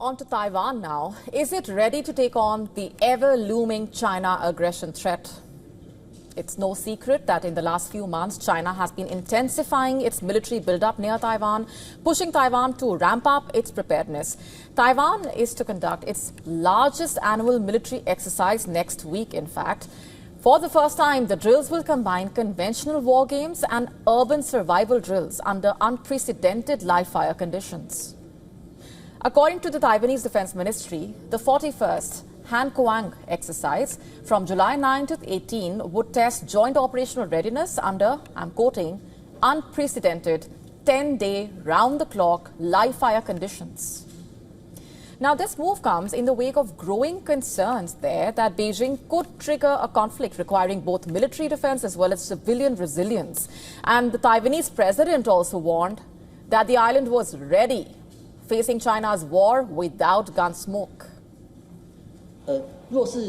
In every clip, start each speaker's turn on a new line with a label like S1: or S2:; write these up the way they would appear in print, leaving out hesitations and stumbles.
S1: On to Taiwan now. Is it ready to take on the ever-looming China aggression threat? It's no secret that in the last few months, China has been intensifying its military buildup near Taiwan, pushing Taiwan to ramp up its preparedness. Taiwan is to conduct its largest annual military exercise next week, in fact. For the first time, the drills will combine conventional war games and urban survival drills under unprecedented live-fire conditions. According to the Taiwanese Defense Ministry, the 41st Kuang exercise from July 9 to 18 would test joint operational readiness under, I'm quoting, unprecedented 10-day round-the-clock live-fire conditions. Now, this move comes in the wake of growing concerns there that Beijing could trigger a conflict requiring both military defense as well as civilian resilience. And the Taiwanese president also warned that the island was ready, facing China's war without gun smoke.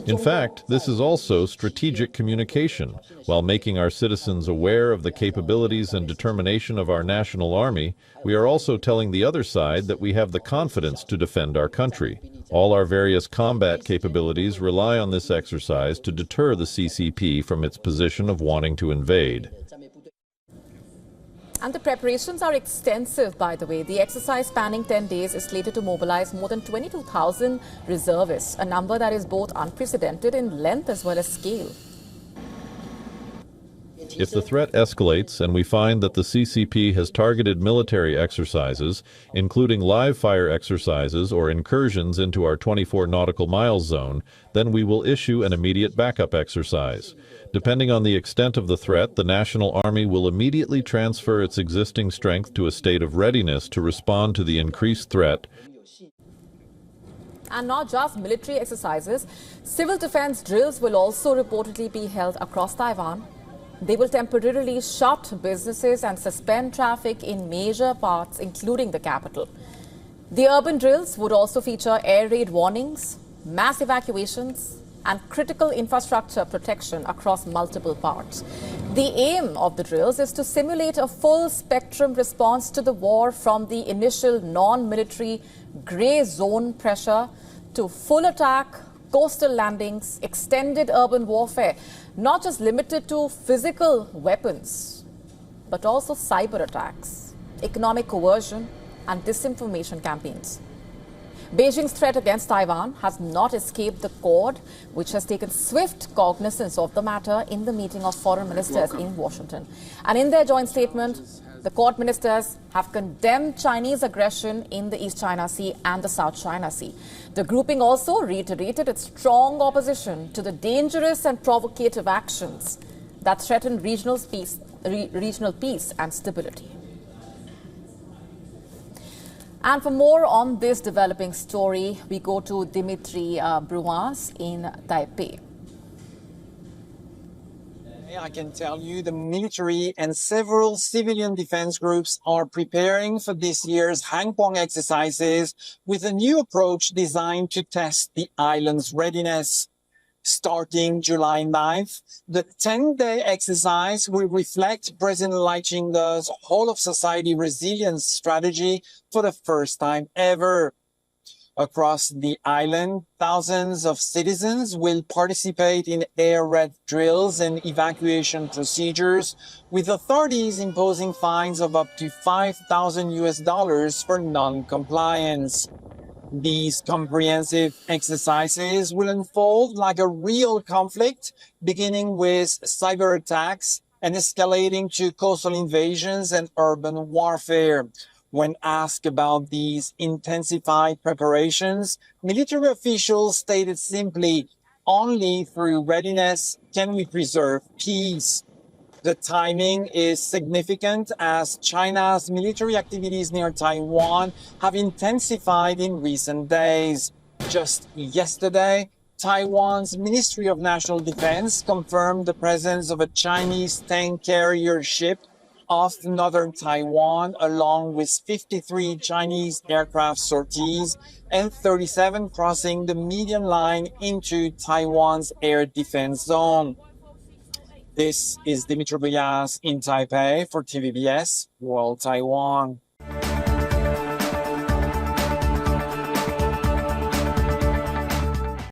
S2: In fact, this is also strategic communication. While making our citizens aware of the capabilities and determination of our national army, we are also telling the other side that we have the confidence to defend our country. All our various combat capabilities rely on this exercise to deter the CCP from its position of wanting to invade.
S1: And the preparations are extensive, by the way. The exercise spanning 10 days is slated to mobilize more than 22,000 reservists, a number that is both unprecedented in length as well as scale.
S2: If the threat escalates and we find that the CCP has targeted military exercises, including live-fire exercises or incursions into our 24 nautical miles zone, then we will issue an immediate backup exercise. Depending on the extent of the threat, the National Army will immediately transfer its existing strength to a state of readiness to respond to the increased threat.
S1: And not just military exercises, civil defense drills will also reportedly be held across Taiwan. They will temporarily shut businesses and suspend traffic in major parts, including the capital. The urban drills would also feature air raid warnings, mass evacuations, and critical infrastructure protection across multiple parts. The aim of the drills is to simulate a full-spectrum response to the war, from the initial non-military grey zone pressure to full attack, coastal landings, extended urban warfare, not just limited to physical weapons, but also cyber attacks, economic coercion, and disinformation campaigns. Beijing's threat against Taiwan has not escaped the Quad, which has taken swift cognizance of the matter in the meeting of foreign ministers in Washington. And in their joint statement, the Quad ministers have condemned Chinese aggression in the East China Sea and the South China Sea. The grouping also reiterated its strong opposition to the dangerous and provocative actions that threaten regional peace and stability. And for more on this developing story, we go to Dimitri Bruins in Taipei.
S3: I can tell you the military and several civilian defense groups are preparing for this year's Kuang exercises with a new approach designed to test the island's readiness. Starting July 9th, the 10-day exercise will reflect President Lai Ching-te's whole-of-society resilience strategy for the first time ever. Across the island, thousands of citizens will participate in air raid drills and evacuation procedures, with authorities imposing fines of up to $5,000 for non-compliance. These comprehensive exercises will unfold like a real conflict, beginning with cyber attacks and escalating to coastal invasions and urban warfare. When asked about these intensified preparations, military officials stated simply, "Only through readiness can we preserve peace." The timing is significant as China's military activities near Taiwan have intensified in recent days. Just yesterday, Taiwan's Ministry of National Defense confirmed the presence of a Chinese tank carrier ship off northern Taiwan, along with 53 Chinese aircraft sorties and 37 crossing the median line into Taiwan's air defense zone. This is Dimitri Buyas in Taipei for TVBS World Taiwan.